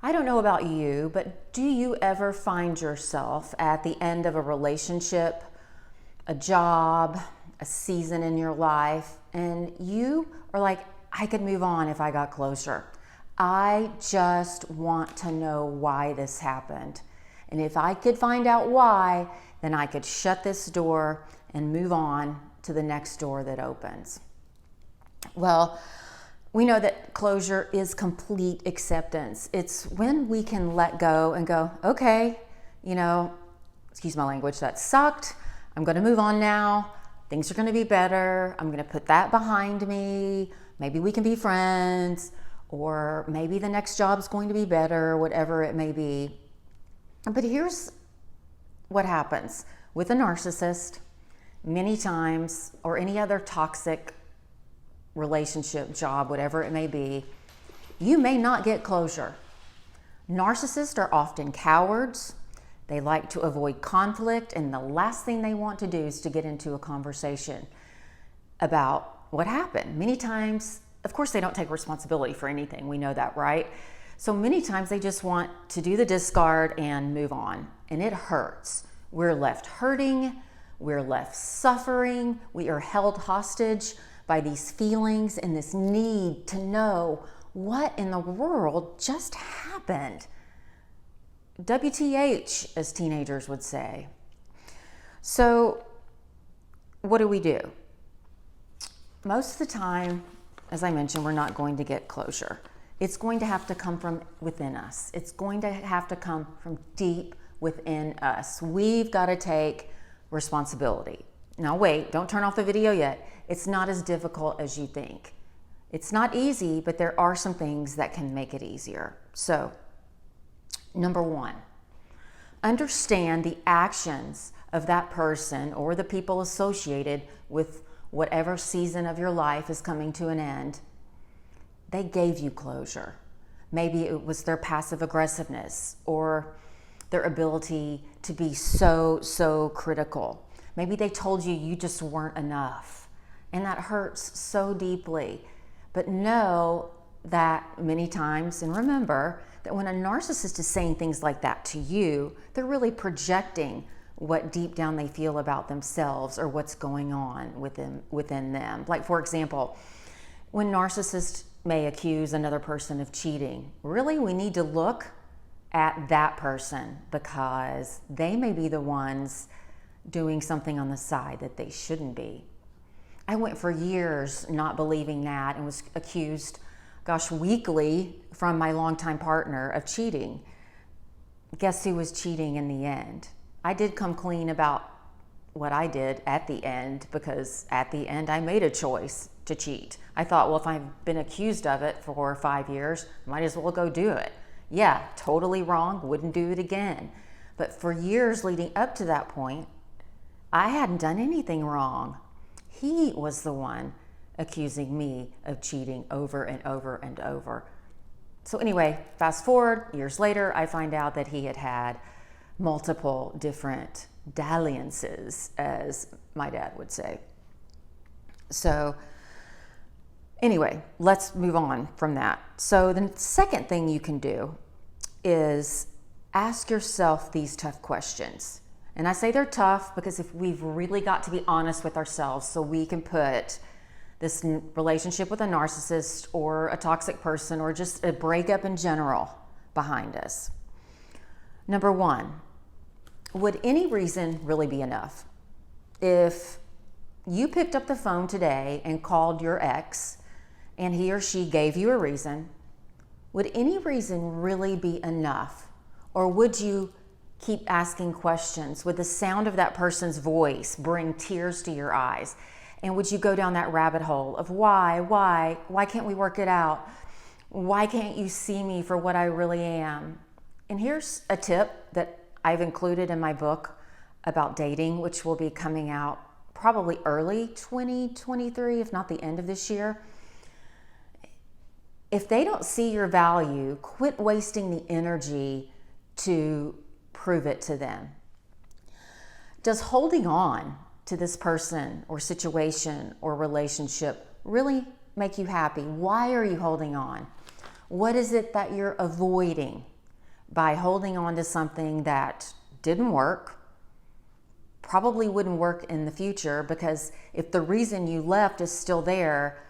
I don't know about you, but do you ever find yourself at the end of a relationship, a job, a season in your life, and you are like, I could move on if I got closure. I just want to know why this happened. And if I could find out why, then I could shut this door and move on to the next door that opens. Well, we know that closure is complete acceptance. It's when we can let go and go, okay, excuse my language, that sucked. I'm going to move on now. Things are going to be better. I'm going to put that behind me. Maybe we can be friends, or maybe the next job's going to be better, whatever it may be. But here's what happens with a narcissist many times, or any other toxic relationship, job, whatever it may be. You may not get closure. Narcissists are often cowards. They like to avoid conflict, and the last thing they want to do is to get into a conversation about what happened. Many times, of course, they don't take responsibility for anything. We know that, right? So many times they just want to do the discard and move on, and it hurts. We're left hurting. We're left suffering. We are held hostage by these feelings and this need to know what in the world just happened. WTH, as teenagers would say. So what do? Most of the time, as I mentioned, we're not going to get closure. It's going to have to come from within us. It's going to have to come from deep within us. We've got to take responsibility. Now wait, don't turn off the video yet. It's not as difficult as you think. It's not easy, but there are some things that can make it easier. So, number one, understand the actions of that person or the people associated with whatever season of your life is coming to an end. They gave you closure. Maybe it was their passive aggressiveness or their ability to be so critical. Maybe they told you just weren't enough, and that hurts so deeply. But know that many times, and remember that when a narcissist is saying things like that to you, they're really projecting what deep down they feel about themselves or what's going on within them. Like, for example, when narcissists may accuse another person of cheating, really we need to look at that person, because they may be the ones doing something on the side that they shouldn't be. I went for years not believing that and was accused, weekly from my longtime partner of cheating. Guess who was cheating in the end? I did come clean about what I did at the end, because at the end I made a choice to cheat. I thought, well, if I've been accused of it for 5 years, might as well go do it. Yeah, totally wrong, wouldn't do it again. But for years leading up to that point, I hadn't done anything wrong. He was the one accusing me of cheating over and over and over. So anyway, fast forward, years later, I find out that he had multiple different dalliances, as my dad would say. So anyway, let's move on from that. So the second thing you can do is ask yourself these tough questions. And I say they're tough because if we've really got to be honest with ourselves, so we can put this relationship with a narcissist or a toxic person or just a breakup in general behind us. Number one, would any reason really be enough? If you picked up the phone today and called your ex and he or she gave you a reason, would any reason really be enough? Or would you keep asking questions? Would the sound of that person's voice bring tears to your eyes? And would you go down that rabbit hole of why can't we work it out? Why can't you see me for what I really am? And here's a tip that I've included in my book about dating, which will be coming out probably early 2023, if not the end of this year. If they don't see your value, quit wasting the energy to prove it to them. Does holding on to this person or situation or relationship really make you happy? Why are you holding on? What is it that you're avoiding by holding on to something that didn't work, probably wouldn't work in the future, because if the reason you left is still there,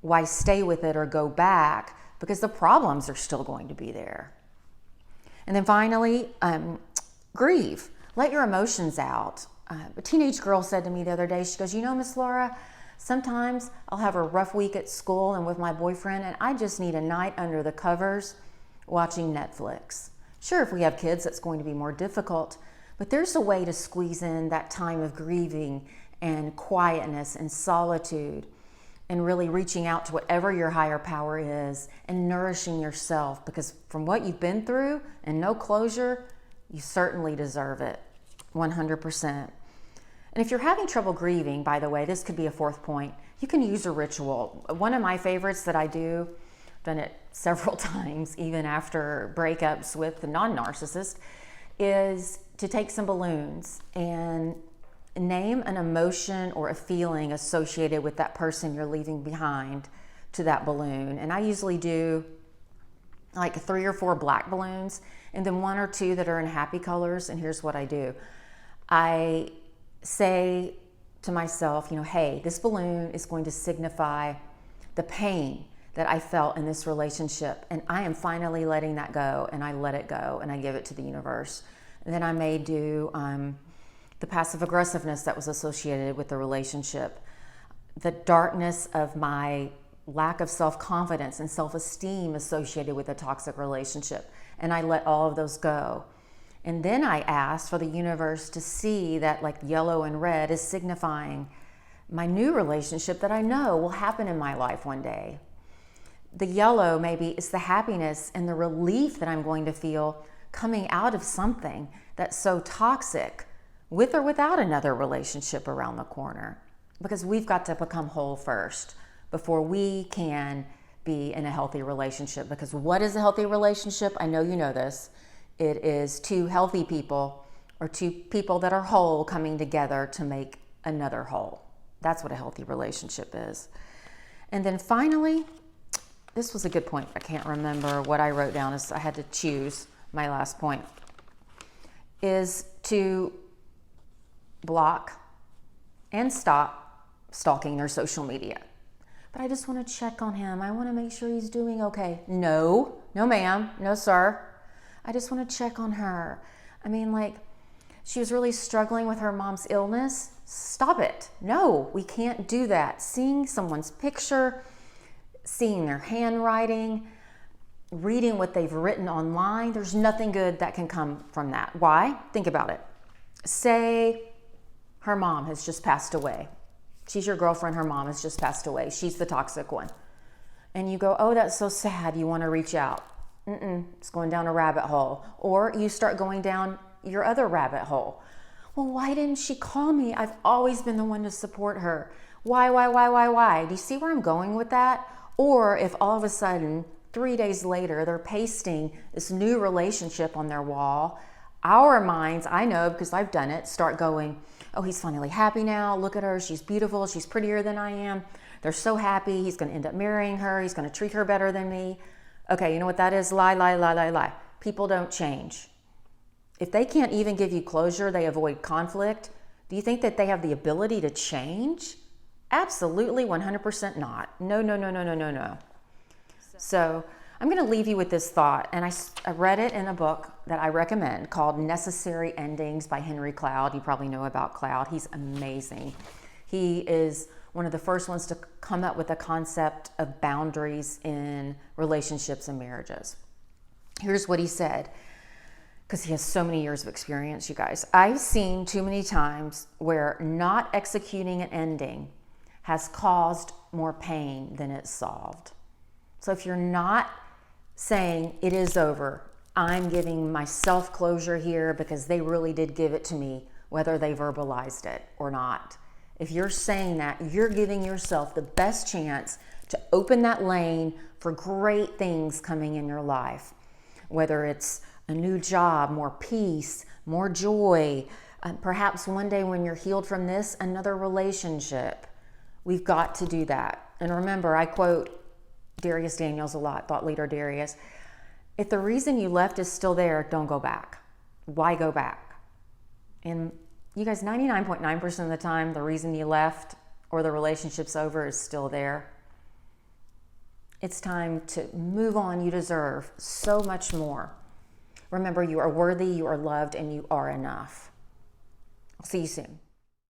why stay with it or go back? Because the problems are still going to be there. And then finally, grieve. Let your emotions out. A teenage girl said to me the other day, she goes, Miss Laura, sometimes I'll have a rough week at school and with my boyfriend, and I just need a night under the covers watching Netflix. Sure, if we have kids, that's going to be more difficult, but there's a way to squeeze in that time of grieving and quietness and solitude, and really reaching out to whatever your higher power is and nourishing yourself, because from what you've been through and no closure, you certainly deserve it, 100%. And if you're having trouble grieving, by the way, this could be a fourth point, you can use a ritual. One of my favorites that I do, I've done it several times, even after breakups with the non-narcissist, is to take some balloons and name an emotion or a feeling associated with that person you're leaving behind to that balloon. And I usually do like 3 or 4 black balloons and then 1 or 2 that are in happy colors. And here's what I do. I say to myself, hey, this balloon is going to signify the pain that I felt in this relationship, and I am finally letting that go, and I let it go and I give it to the universe. And then I may do the passive aggressiveness that was associated with the relationship, the darkness of my lack of self-confidence and self-esteem associated with a toxic relationship, and I let all of those go. And then I ask for the universe to see that like yellow and red is signifying my new relationship that I know will happen in my life one day. The yellow maybe is the happiness and the relief that I'm going to feel coming out of something that's so toxic, with or without another relationship around the corner. Because we've got to become whole first before we can be in a healthy relationship. Because what is a healthy relationship? I know you know this. It is 2 healthy people, or 2 people that are whole coming together to make another whole. That's what a healthy relationship is. And then finally, this was a good point. I can't remember what I wrote down. I had to choose my last point, is to block and stop stalking their social media. But I just want to check on him. I want to make sure he's doing okay. No ma'am, no sir. I just want to check on her. I mean, like, she was really struggling with her mom's illness. Stop it. No, we can't do that. Seeing someone's picture, seeing their handwriting, reading what they've written online, there's nothing good that can come from that. Why? Think about it. Say her mom has just passed away. She's your girlfriend, her mom has just passed away. She's the toxic one. And you go, oh, that's so sad. You want to reach out. It's going down a rabbit hole. Or you start going down your other rabbit hole. Well, why didn't she call me? I've always been the one to support her. Why? Do you see where I'm going with that? Or if all of a sudden, 3 days later, they're pasting this new relationship on their wall, our minds, I know because I've done it, start going, oh, he's finally happy now. Look at her. She's beautiful. She's prettier than I am. They're so happy. He's going to end up marrying her. He's going to treat her better than me. Okay, you know what that is? Lie. People don't change. If they can't even give you closure, they avoid conflict. Do you think that they have the ability to change? Absolutely 100% not. No. So I'm going to leave you with this thought. And I read it in a book that I recommend called Necessary Endings by Henry Cloud. You probably know about Cloud. He's amazing. He is one of the first ones to come up with the concept of boundaries in relationships and marriages. Here's what he said, because he has so many years of experience, you guys. I've seen too many times where not executing an ending has caused more pain than it solved. So if you're not saying it is over, I'm giving myself closure here because they really did give it to me, whether they verbalized it or not. If you're saying that, you're giving yourself the best chance to open that lane for great things coming in your life, whether it's a new job, more peace, more joy, perhaps one day when you're healed from this, another relationship. We've got to do that. And remember, I quote Darius Daniels a lot, thought leader Darius. If the reason you left is still there, don't go back. Why go back? And you guys, 99.9% of the time, the reason you left or the relationship's over is still there. It's time to move on. You deserve so much more. Remember, you are worthy, you are loved, and you are enough. I'll see you soon.